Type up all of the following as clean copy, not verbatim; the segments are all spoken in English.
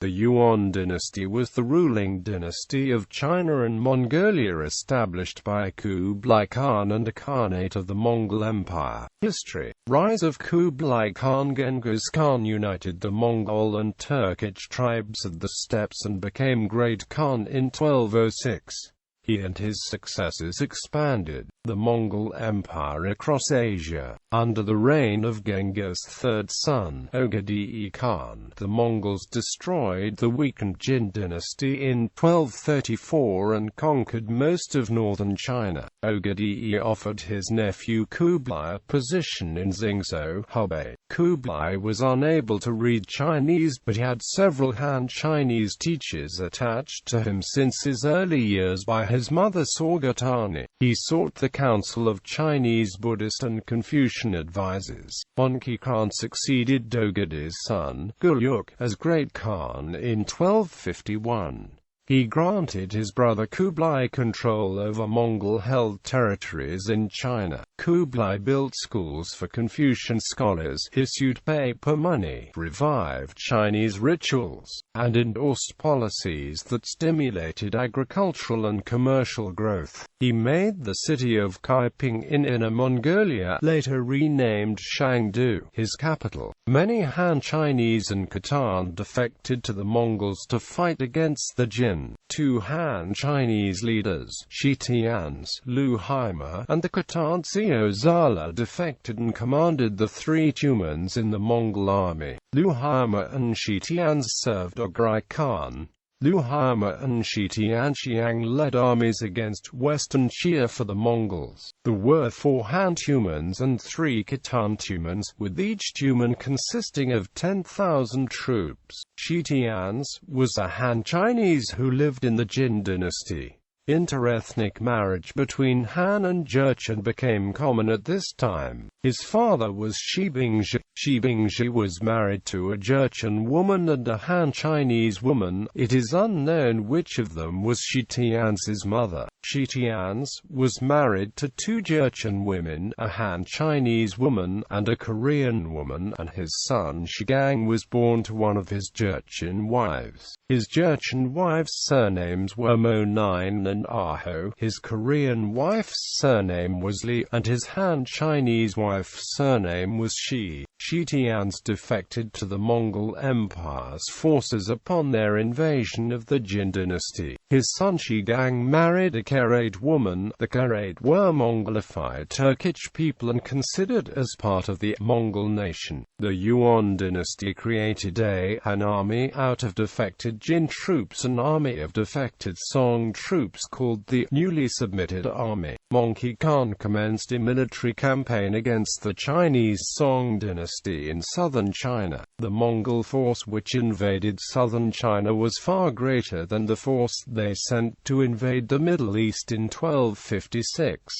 The Yuan dynasty was the ruling dynasty of China and Mongolia established by Kublai Khan and a khanate of the Mongol Empire. History. Rise of Kublai Khan. Genghis Khan united the Mongol and Turkic tribes of the steppes and became Great Khan in 1206. He and his successors expanded the Mongol Empire across Asia. Under the reign of Genghis' third son, Kublai Khan, the Mongols destroyed the weakened Jin dynasty in 1234 and conquered most of northern China. Kublai offered his nephew Kublai a position in Jingzhou, Hubei. Kublai was unable to read Chinese, but he had several Han Chinese teachers attached to him since his early years by his mother Sorgatani. He sought the counsel of Chinese Buddhist and Confucian advisors. Mongol Khan succeeded Kublai's son, Guyuk, as Great Khan in 1251. He granted his brother Kublai control over Mongol-held territories in China. Kublai built schools for Confucian scholars, issued paper money, revived Chinese rituals, and endorsed policies that stimulated agricultural and commercial growth. He made the city of Kaiping in Inner Mongolia, later renamed Shangdu, his capital. Many Han Chinese and Khitan defected to the Mongols to fight against the Jin. Two Han Chinese leaders, Shi Tian's, Lu Haima, and the Khitan Xiao Zala defected and commanded the three Tumans in the Mongol army. Lu Haima and Shi Tian served Kublai Khan. Lu Haima and Shi Tianxiang led armies against western Xia for the Mongols. There were 4 Han Tumans and 3 Khitan Tumans, with each Tuman consisting of 10,000 troops. Shi Tian's was a Han Chinese who lived in the Jin dynasty. Interethnic marriage between Han and Jurchen became common at this time. His father was Shi Bingzhi. Shi Bingzhi was married to a Jurchen woman and a Han Chinese woman. It is unknown which of them was Shi Tian's mother. Shi Tian's was married to 2 Jurchen women, a Han Chinese woman and a Korean woman, and his son Shigang was born to one of his Jurchen wives. His Jurchen wives' surnames were Mo9 and Aho, his Korean wife's surname was Li, and his Han Chinese wife's surname was Shi. Shi Tian's defected to the Mongol Empire's forces upon their invasion of the Jin dynasty. His son Shigang married a Khareid woman. The Khareid were Mongolified Turkic people and considered as part of the Mongol nation. The Yuan dynasty created an army out of defected Jin troops, an army of defected Song troops called the newly submitted army. Mongol Khan commenced a military campaign against the Chinese Song dynasty in southern China. The Mongol force which invaded southern China was far greater than the force they sent to invade the Middle East in 1256.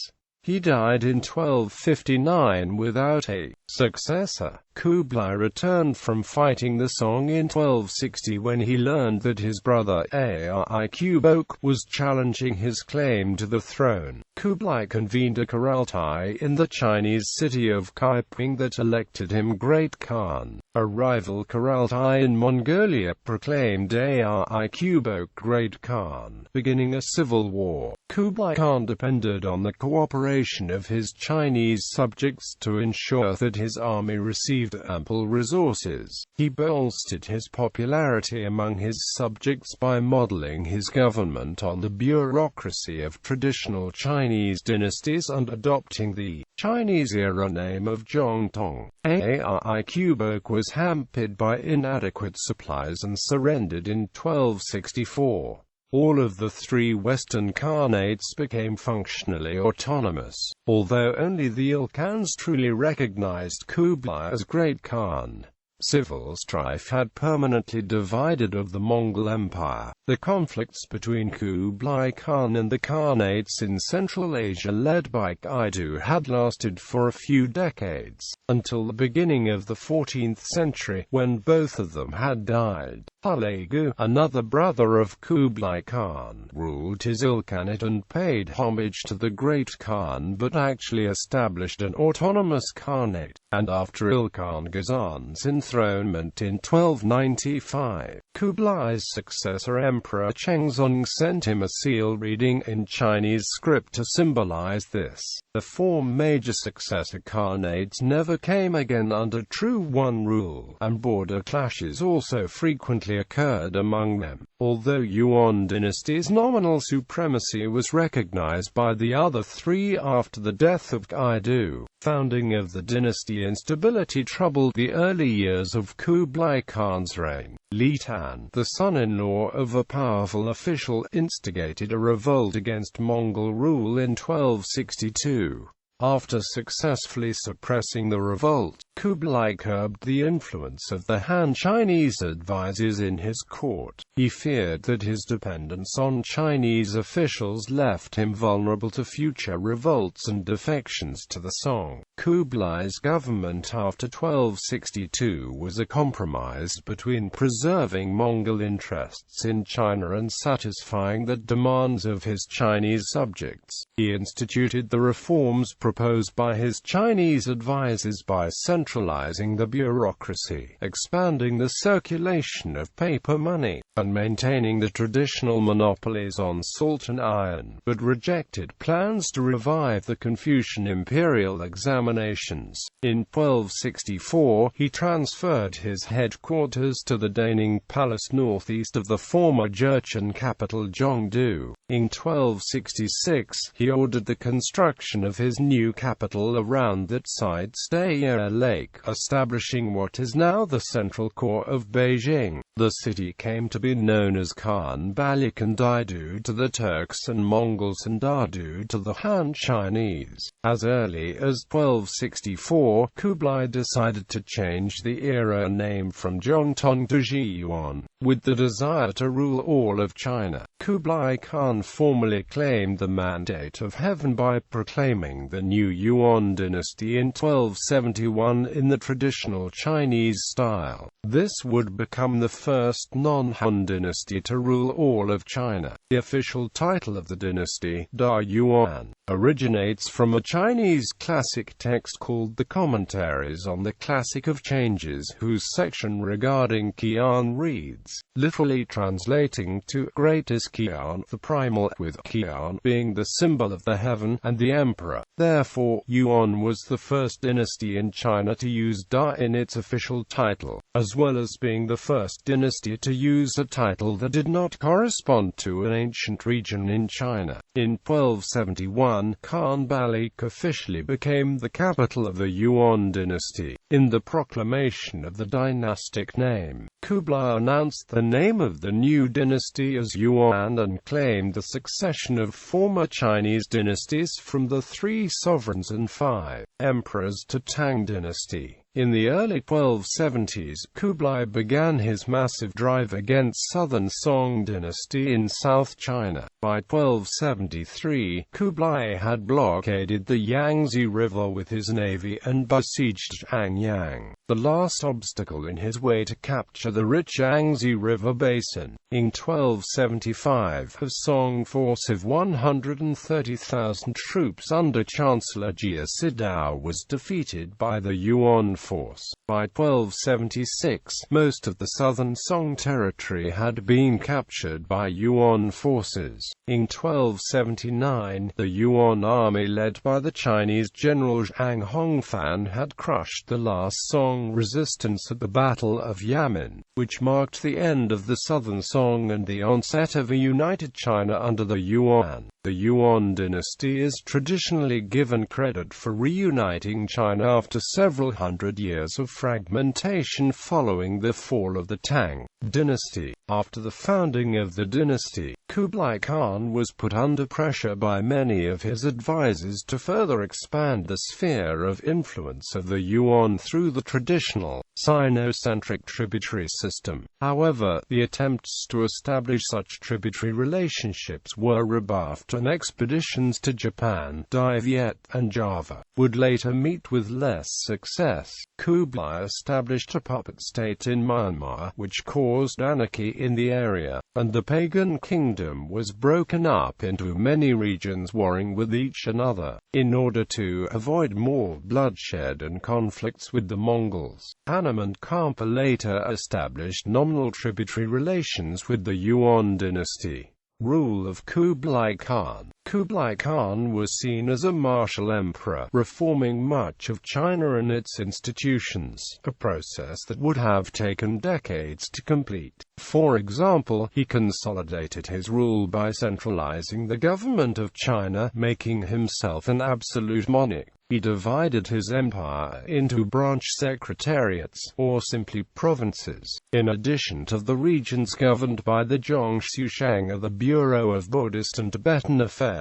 He died in 1259 without a successor. Kublai returned from fighting the Song in 1260 when he learned that his brother Kublai was challenging his claim to the throne. Kublai convened a Kurultai in the Chinese city of Kaiping that elected him Great Khan. A rival Kurultai in Mongolia proclaimed Kublai Great Khan, beginning a civil war. Kublai Khan depended on the cooperation of his Chinese subjects to ensure that his army received ample resources. He bolstered his popularity among his subjects by modeling his government on the bureaucracy of traditional Chinese dynasties and adopting the Chinese-era name of Zhongtong. Kublai was hampered by inadequate supplies and surrendered in 1264. All of the 3 Western Khanates became functionally autonomous, although only the Ilkhans truly recognized Kublai as Great Khan. Civil strife had permanently divided of the Mongol Empire. The conflicts between Kublai Khan and the Khanates in Central Asia led by Kaidu had lasted for a few decades, until the beginning of the 14th century, when both of them had died. Hulagu, another brother of Kublai Khan, ruled his Ilkhanate and paid homage to the Great Khan but actually established an autonomous khanate, and after Ilkhan Ghazan's enthronement in 1295, Kublai's successor Emperor Chengzong sent him a seal reading in Chinese script to symbolize this. The four major successor khanates never came again under true Yuan rule, and border clashes also frequently occurred among them. Although Yuan dynasty's nominal supremacy was recognized by the other three after the death of Kaidu, founding of the dynasty instability troubled the early years of Kublai Khan's reign. Li Tan, the son-in-law of a powerful official, instigated a revolt against Mongol rule in 1262. After successfully suppressing the revolt, Kublai curbed the influence of the Han Chinese advisors in his court. He feared that his dependence on Chinese officials left him vulnerable to future revolts and defections to the Song. Kublai's government after 1262 was a compromise between preserving Mongol interests in China and satisfying the demands of his Chinese subjects. He instituted the reforms proposed by his Chinese advisors by centralizing the bureaucracy, expanding the circulation of paper money, and maintaining the traditional monopolies on salt and iron, but rejected plans to revive the Confucian imperial examinations. In 1264, he transferred his headquarters to the Daning Palace northeast of the former Jurchen capital Zhongdu. In 1266, he ordered the construction of his new capital around that site Steyr Lake, establishing what is now the central core of Beijing. The city came to be known as Khan Balik and Didu to the Turks and Mongols and Dardu to the Han Chinese. As early as 1264, Kublai decided to change the era name from Zhongtong to Yuan. With the desire to rule all of China, Kublai Khan formally claimed the mandate of heaven by proclaiming the new Yuan dynasty in 1271 in the traditional Chinese style. This would become the first non-Han dynasty to rule all of China. The official title of the dynasty, Da Yuan, originates from a Chinese classic text called the Commentaries on the Classic of Changes, whose section regarding Qian reads, literally translating to Great is Qian, the primal, with Qian being the symbol of the heaven and the emperor. Therefore, Yuan was the first dynasty in China to use Da in its official title, as well as being the first dynasty to use a title that did not correspond to an ancient region in China. In 1271, Khan Balik officially became the capital of the Yuan dynasty. In the proclamation of the dynastic name, Kublai announced the name of the new dynasty as Yuan and claimed the succession of former Chinese dynasties from the three sovereigns and five emperors to Tang dynasty. In the early 1270s, Kublai began his massive drive against southern Song dynasty in South China. By 1273, Kublai had blockaded the Yangtze River with his navy and besieged Anyang, the last obstacle in his way to capture the rich Yangtze River basin. In 1275, a Song force of 130,000 troops under Chancellor Jia Sidao was defeated by the Yuan force. By 1276, most of the southern Song territory had been captured by Yuan forces. In 1279, the Yuan army led by the Chinese general Zhang Hongfan had crushed the last Song resistance at the Battle of Yamen, which marked the end of the southern Song and the onset of a united China under the Yuan. The Yuan dynasty is traditionally given credit for reuniting China after several hundred years of fragmentation following the fall of the Tang dynasty. After the founding of the dynasty, Kublai Khan was put under pressure by many of his advisors to further expand the sphere of influence of the Yuan through the traditional Sino-centric tributary system. However, the attempts to establish such tributary relationships were rebuffed and expeditions to Japan, Viet, and Java, would later meet with less success. Kublai established a puppet state in Myanmar, which caused anarchy in the area, and the pagan kingdom was broken up into many regions warring with each another, in order to avoid more bloodshed and conflicts with the Mongols. Annam and Kampa later established nominal tributary relations with the Yuan dynasty. Rule of Kublai Khan. Kublai Khan was seen as a martial emperor, reforming much of China and its institutions, a process that would have taken decades to complete. For example, he consolidated his rule by centralizing the government of China, making himself an absolute monarch. He divided his empire into branch secretariats, or simply provinces, in addition to the regions governed by the Zhongshushang of the Bureau of Buddhist and Tibetan Affairs.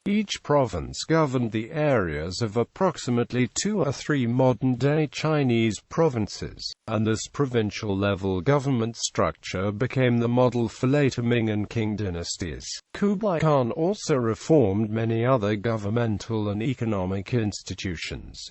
Each province governed the areas of approximately 2 or 3 modern-day Chinese provinces, and this provincial-level government structure became the model for later Ming and Qing dynasties. Kublai Khan also reformed many other governmental and economic institutions,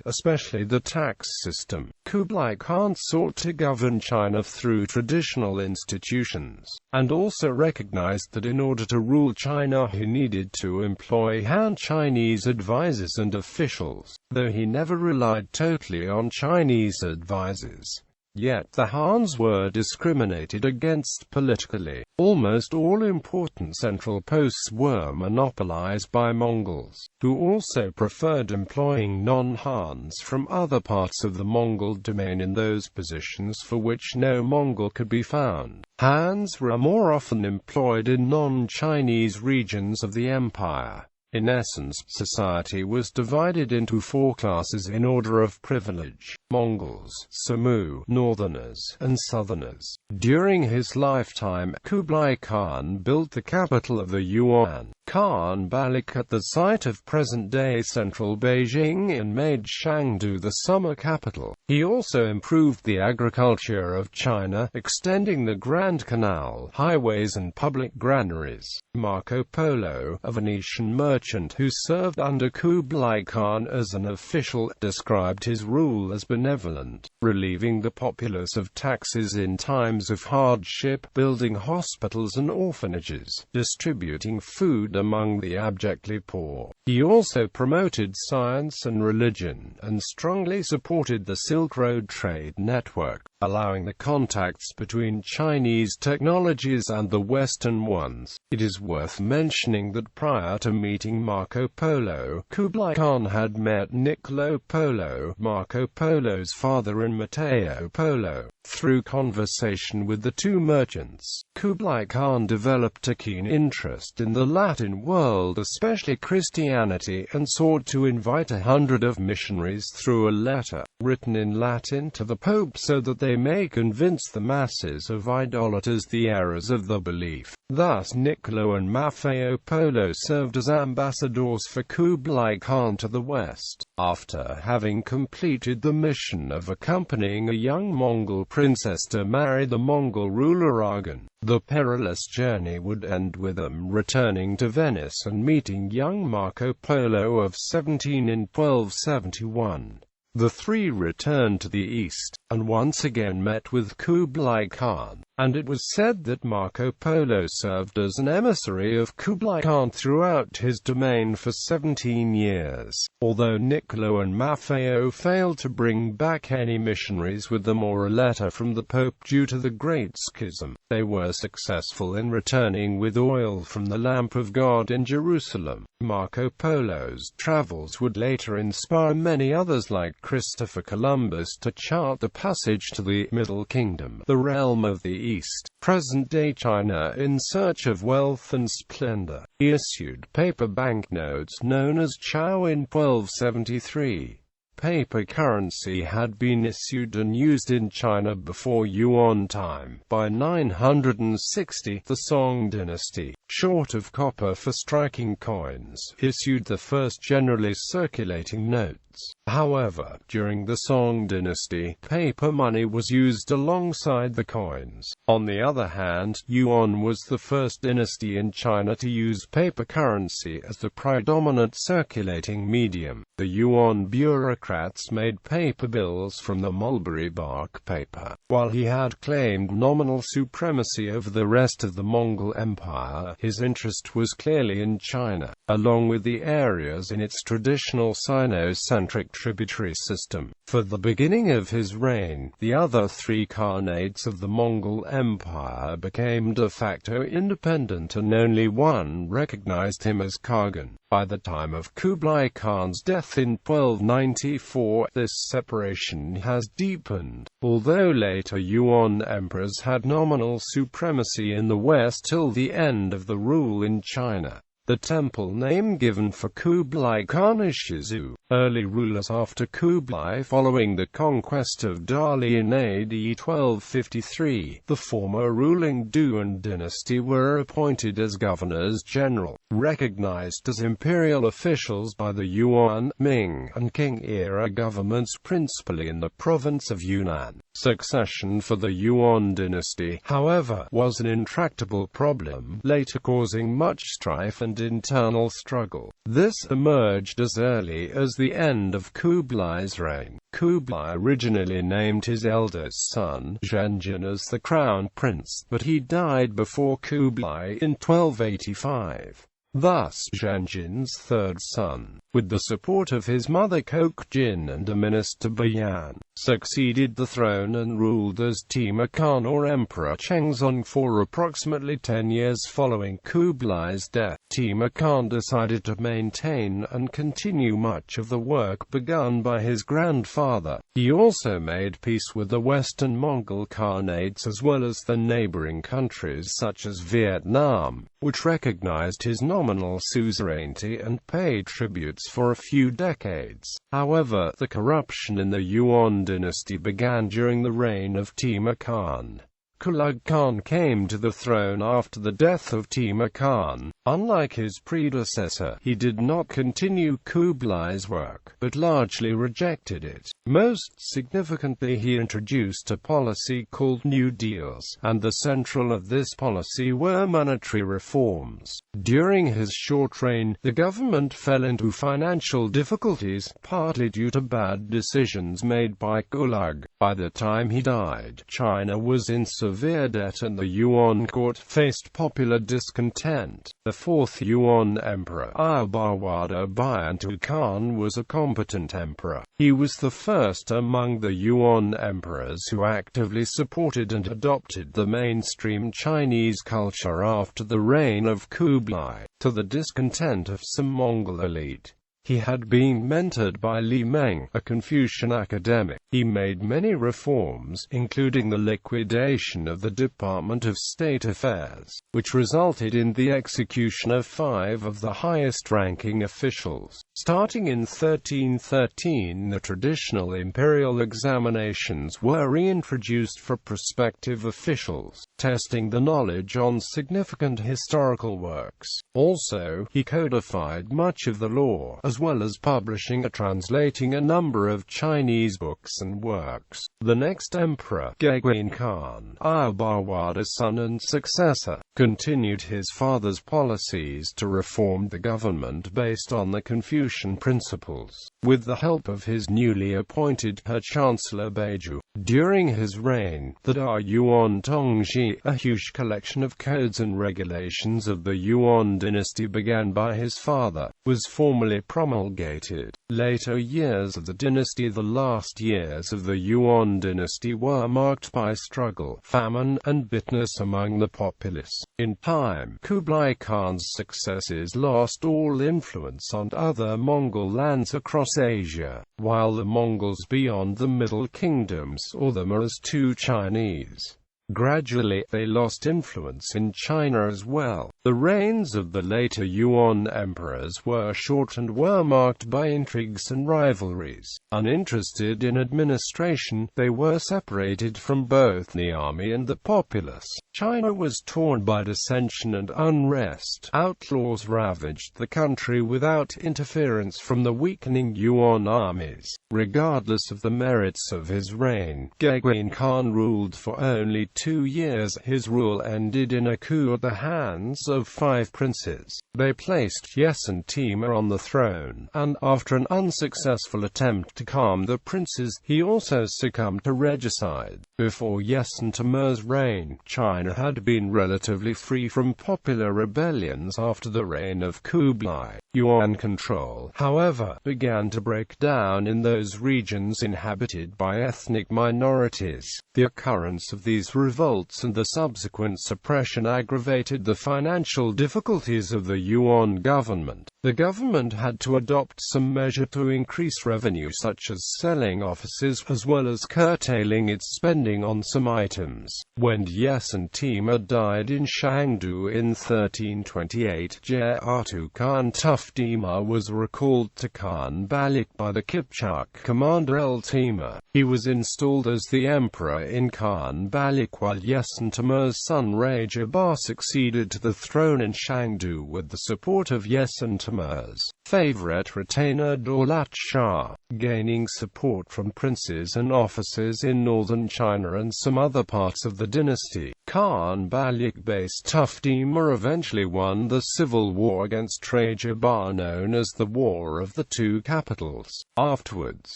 especially the tax system. Kublai Khan sought to govern China through traditional institutions, and also recognized that in order to rule China he needed to employ Han Chinese advisors and officials, though he never relied totally on Chinese advisors. Yet the Hans were discriminated against politically. Almost all important central posts were monopolized by Mongols, who also preferred employing non-Hans from other parts of the Mongol domain in those positions for which no Mongol could be found. Hans were more often employed in non-Chinese regions of the empire. In essence, society was divided into 4 classes in order of privilege: Mongols, Samu, Northerners, and Southerners. During his lifetime, Kublai Khan built the capital of the Yuan, Khan Balik, at the site of present-day central Beijing, and made Chengdu the summer capital. He also improved the agriculture of China, extending the Grand Canal, highways and public granaries. Marco Polo, a Venetian merchant who served under Kublai Khan as an official, described his rule as benevolent, relieving the populace of taxes in times of hardship, building hospitals and orphanages, distributing food among the abjectly poor. He also promoted science and religion, and strongly supported the Silk Road trade network, allowing the contacts between Chinese technologies and the Western ones. It is worth mentioning that prior to meeting Marco Polo, Kublai Khan had met Niccolo Polo, Marco Polo's father, and Matteo Polo. Through conversation with the 2 merchants, Kublai Khan developed a keen interest in the Latin world, especially Christianity, and sought to invite 100 of missionaries through a letter, written in Latin, to the Pope so that they may convince the masses of idolaters the errors of the belief. Thus Niccolo and Maffeo Polo served as ambassadors for Kublai Khan to the West. After having completed the mission of accompanying a young Mongol princess to marry the Mongol ruler Ghazan, the perilous journey would end with them returning to Venice and meeting young Marco Polo of 17 in 1271. The 3 returned to the east, and once again met with Kublai Khan, and it was said that Marco Polo served as an emissary of Kublai Khan throughout his domain for 17 years. Although Niccolo and Maffeo failed to bring back any missionaries with them or a letter from the Pope due to the Great Schism, they were successful in returning with oil from the lamp of God in Jerusalem. Marco Polo's travels would later inspire many others like Christopher Columbus to chart the passage to the Middle Kingdom, the realm of the East, present-day China, in search of wealth and splendor. He issued paper banknotes known as Chow in 1273. Paper currency had been issued and used in China before Yuan time. By 960, the Song dynasty, short of copper for striking coins, issued the first generally circulating notes. banknotes. However, during the Song dynasty, paper money was used alongside the coins. On the other hand, Yuan was the first dynasty in China to use paper currency as the predominant circulating medium. The Yuan bureaucrats made paper bills from the mulberry bark paper. While he had claimed nominal supremacy over the rest of the Mongol Empire, his interest was clearly in China, along with the areas in its traditional Sino-centric tributary system. For the beginning of his reign, the other three khanates of the Mongol Empire became de facto independent and only one recognized him as Khagan. By the time of Kublai Khan's death in 1294, this separation has deepened. Although later Yuan emperors had nominal supremacy in the West till the end of the rule in China. The temple name given for Kublai Khan is Shizu. Early rulers after Kublai following the conquest of Delhi in AD 1253, the former ruling Yuan dynasty were appointed as governors-general, recognized as imperial officials by the Yuan, Ming, and Qing-era governments principally in the province of Yunnan. Succession for the Yuan dynasty, however, was an intractable problem, later causing much strife and internal struggle. This emerged as early as the end of Kublai's reign. Kublai originally named his eldest son, Zhengjin, as the crown prince, but he died before Kublai in 1285. Thus, Zhengjin's third son, with the support of his mother Kokjin and a minister Bayan, succeeded the throne and ruled as Timur Khan or Emperor Chengzong for approximately 10 years following Kublai's death. Timur Khan decided to maintain and continue much of the work begun by his grandfather. He also made peace with the Western Mongol Khanates as well as the neighboring countries such as Vietnam, which recognized his nominal suzerainty and paid tributes for a few decades. However, the corruption in the Yuan dynasty began during the reign of Timur Khan. Kublai Khan came to the throne after the death of Timur Khan. Unlike his predecessor, he did not continue Kublai's work, but largely rejected it. Most significantly, he introduced a policy called New Deals, and the central of this policy were monetary reforms. During his short reign, the government fell into financial difficulties, partly due to bad decisions made by Kublai. By the time he died, China was in severe debt and the Yuan court faced popular discontent. The fourth Yuan emperor, Abawada Bayantu Khan, was a competent emperor. He was the first among the Yuan emperors who actively supported and adopted the mainstream Chinese culture after the reign of Kublai, to the discontent of some Mongol elite. He had been mentored by Li Meng, a Confucian academic. He made many reforms, including the liquidation of the Department of State Affairs, which resulted in the execution of 5 of the highest-ranking officials. Starting in 1313, the traditional imperial examinations were reintroduced for prospective officials, testing the knowledge on significant historical works. Also, he codified much of the law, as well as publishing and translating a number of Chinese books and works. The next emperor, Ghazan Khan, Abawada's son and successor, continued his father's policies to reform the government based on the Confucian principles, with the help of his newly appointed Chancellor Beiju. During his reign, the Da Yuan Tongji, a huge collection of codes and regulations of the Yuan dynasty began by his father, was formally promulgated. Later years of the dynasty, the last years of the Yuan dynasty, were marked by struggle, famine, and bitterness among the populace. In time, Kublai Khan's successors lost all influence on other Mongol lands across Asia, while the Mongols beyond the Middle Kingdoms saw them as too Chinese. Gradually, they lost influence in China as well. The reigns of the later Yuan emperors were short and were marked by intrigues and rivalries. Uninterested in administration, they were separated from both the army and the populace. China was torn by dissension and unrest. Outlaws ravaged the country without interference from the weakening Yuan armies. Regardless of the merits of his reign, Kublai Khan ruled for only 2 years. His rule ended in a coup at the hands of 5 princes. They placed Yuan Timur on the throne, and, after an unsuccessful attempt to calm the princes, he also succumbed to regicide. Before Yuan Timur's reign, China had been relatively free from popular rebellions. After the reign of Kublai, Yuan control, however, began to break down in those regions inhabited by ethnic minorities. The occurrence of these revolts and the subsequent suppression aggravated the financial difficulties of the Yuan government. The government had to adopt some measure to increase revenue, such as selling offices, as well as curtailing its spending on some items. When Yuan Timur died in Shangdu in 1328, Jatu Khan Timur was recalled to Khan Balik by the Kipchak commander Timur. He was installed as the emperor in Khan Balik, while Yuan Timur's son Rajabar succeeded to the throne in Shangdu with the support of Yuan Timur's favorite retainer Daulat Shah, gaining support from princes and officers in northern China and some other parts of the dynasty. Khan Balik-based Timur eventually won the civil war against Rajabar, known as the War of the Two Capitals. Afterwards,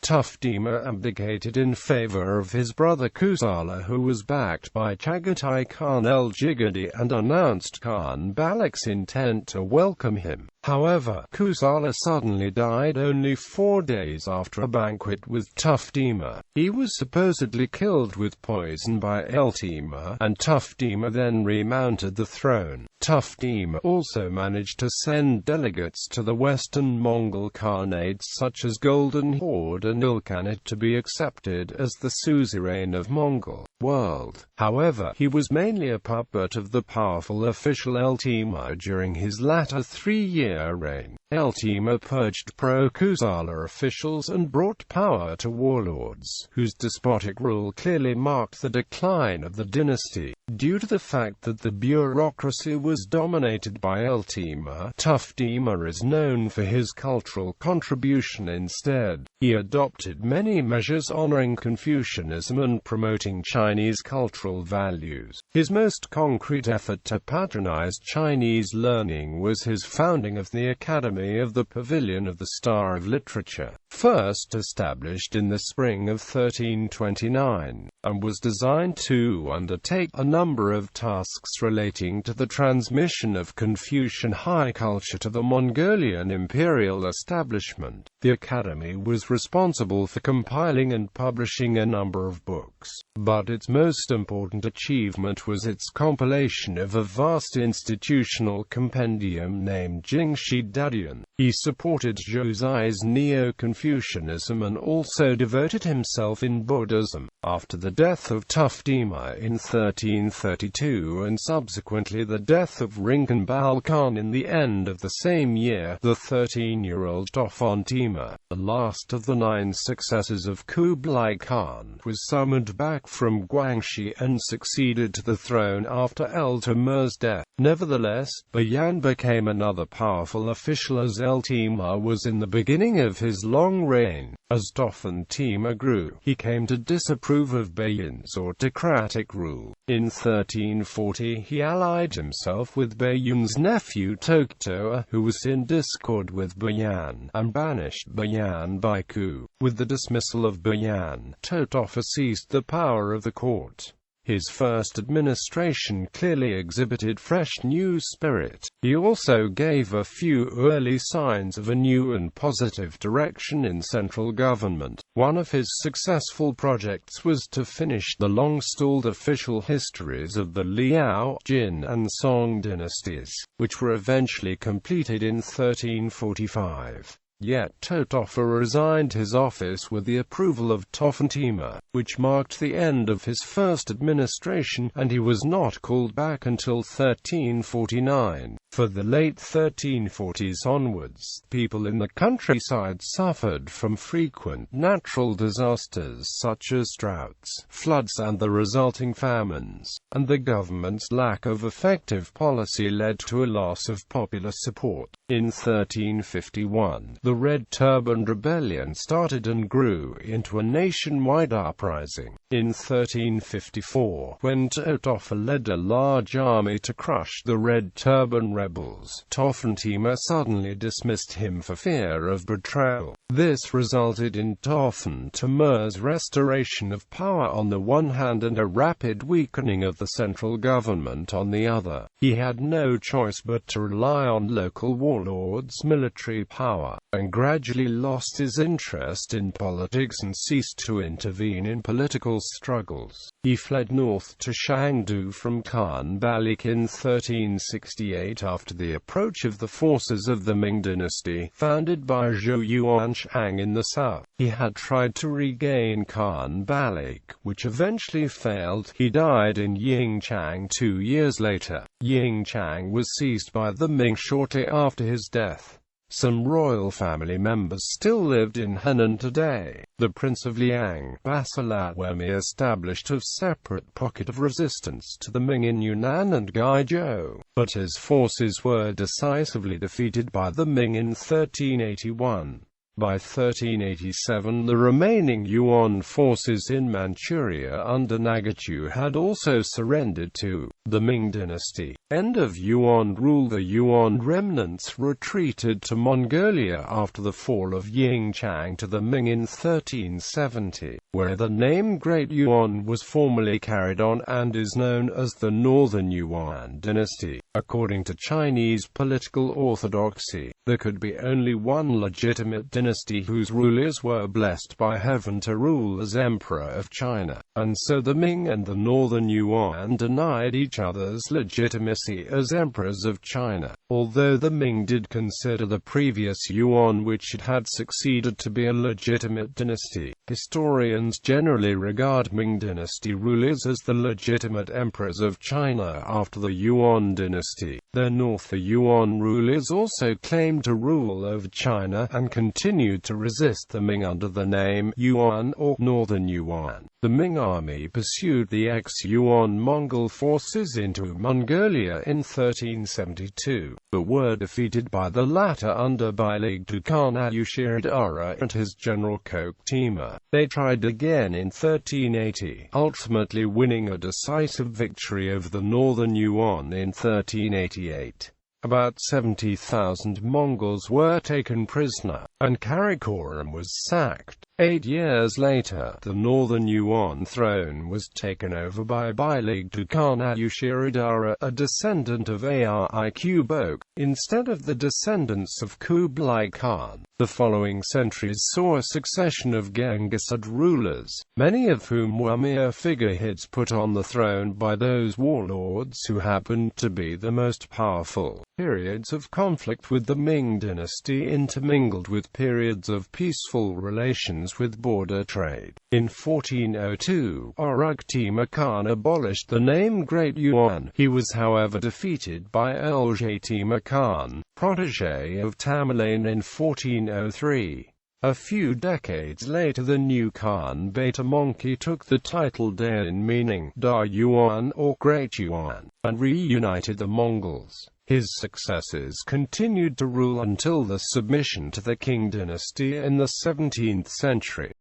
Timur abdicated in favor of his brother Kusala, who was backed by Chagatai Khan el-Jigadi, and announced Khan Balik's intent to welcome him. However, Kusala suddenly died only 4 days after a banquet with Timur. He was supposedly killed with poison by Timur, and Timur then remounted the throne. Timur also managed to send delegates to the western Mongol khanates such as Golden Horde and Ilkhanate to be accepted as the suzerain of Mongol world. However, he was mainly a puppet of the powerful official Timur during his latter 3-year reign. Timur purged pro-Kusala officials and brought power to warlords, whose despotic rule clearly marked the decline of the dynasty. Due to the fact that the bureaucracy was dominated by Timur, Timur is known for his cultural contribution instead. He adopted many measures honoring Confucianism and promoting Chinese cultural values. His most concrete effort to patronize Chinese learning was his founding of the Academy of the Pavilion of the Star of Literature, first established in the spring of 1329, and was designed to undertake a number of tasks relating to the transmission of Confucian high culture to the Mongolian imperial establishment. The Academy was responsible for compiling and publishing a number of books, but its most important achievement was its compilation of a vast institutional compendium named Jingshi Dadian. He supported Zhou Neo-Confucianism and also devoted himself in Buddhism. After the death of Timur in 1332 and subsequently the death of Kublai Khan in the end of the same year, the 13-year-old Timur, the last of the 9 successors of Kublai Khan, was summoned back from Guangxi and succeeded to the throne after Timur's death. Nevertheless, Yuan became another powerful official as Timur was in the beginning of his long reign. As Timur grew, he came to disapprove of Yuan's autocratic rule. In 1340 he allied himself with Yuan's nephew Tokto, who was in discord with Yuan, and banished Yuan by coup. With the dismissal of Yuan, Tokto seized the power of the court. His first administration clearly exhibited fresh new spirit. He also gave a few early signs of a new and positive direction in central government. One of his successful projects was to finish the long-stalled official histories of the Liao, Jin, and Song dynasties, which were eventually completed in 1345. Yet Totofa resigned his office with the approval of Tofantima, which marked the end of his first administration, and he was not called back until 1349. For the late 1340s onwards, people in the countryside suffered from frequent natural disasters such as droughts, floods and the resulting famines, and the government's lack of effective policy led to a loss of popular support. In 1351, the Red Turban Rebellion started and grew into a nationwide uprising. In 1354, when Totofa led a large army to crush the Red Turban rebels, Tofantima suddenly dismissed him for fear of betrayal. This resulted in Tofantima's restoration of power on the one hand and a rapid weakening of the central government on the other. He had no choice but to rely on local warlords' military power, and gradually lost his interest in politics and ceased to intervene in political struggles. He fled north to Shangdu from Khan Balik in 1368 after the approach of the forces of the Ming dynasty, founded by Zhou Yuanshang in the south. He had tried to regain Khan Balik, which eventually failed. He died in Yingchang 2 years later. Yingchang was seized by the Ming shortly after his death. Some royal family members still lived in Henan today. The Prince of Liang, Basilawemi, established a separate pocket of resistance to the Ming in Yunnan and Guizhou, but his forces were decisively defeated by the Ming in 1381. By 1387, the remaining Yuan forces in Manchuria under Nagachu had also surrendered to the Ming dynasty. End of Yuan rule. The Yuan remnants retreated to Mongolia after the fall of Yingchang to the Ming in 1370, where the name Great Yuan was formally carried on and is known as the Northern Yuan dynasty. According to Chinese political orthodoxy, there could be only one legitimate dynasty whose rulers were blessed by heaven to rule as Emperor of China, and so the Ming and the Northern Yuan denied each other's legitimacy as emperors of China. Although the Ming did consider the previous Yuan which it had succeeded to be a legitimate dynasty, historians generally regard Ming dynasty rulers as the legitimate emperors of China after the Yuan dynasty. Their north, the Yuan rulers also claimed to rule over China and continued to resist the Ming under the name Yuan or Northern Yuan. The Ming army pursued the ex-Yuan Mongol forces into Mongolia in 1372, but were defeated by the latter under Bailigdu Khan Ayushiridara and his general Koktima. They tried again in 1380, ultimately winning a decisive victory over the Northern Yuan in 1388. About 70,000 Mongols were taken prisoner, and Karakoram was sacked. 8 years later, the Northern Yuan throne was taken over by Bailigdu Khan Ayushiridara, a descendant of Ariqubok, instead of the descendants of Kublai Khan. The following centuries saw a succession of Genghisid rulers, many of whom were mere figureheads put on the throne by those warlords who happened to be the most powerful. Periods of conflict with the Ming dynasty intermingled with periods of peaceful relations with border trade. In 1402, Urugtima Khan abolished the name Great Yuan. He was however defeated by Uljatima Khan, protege of Tamerlane, in 1403. A few decades later, the new Khan Beta Monkey took the title Dain, meaning Da Yuan or Great Yuan, and reunited the Mongols. His successors continued to rule until the submission to the Qing dynasty in the 17th century.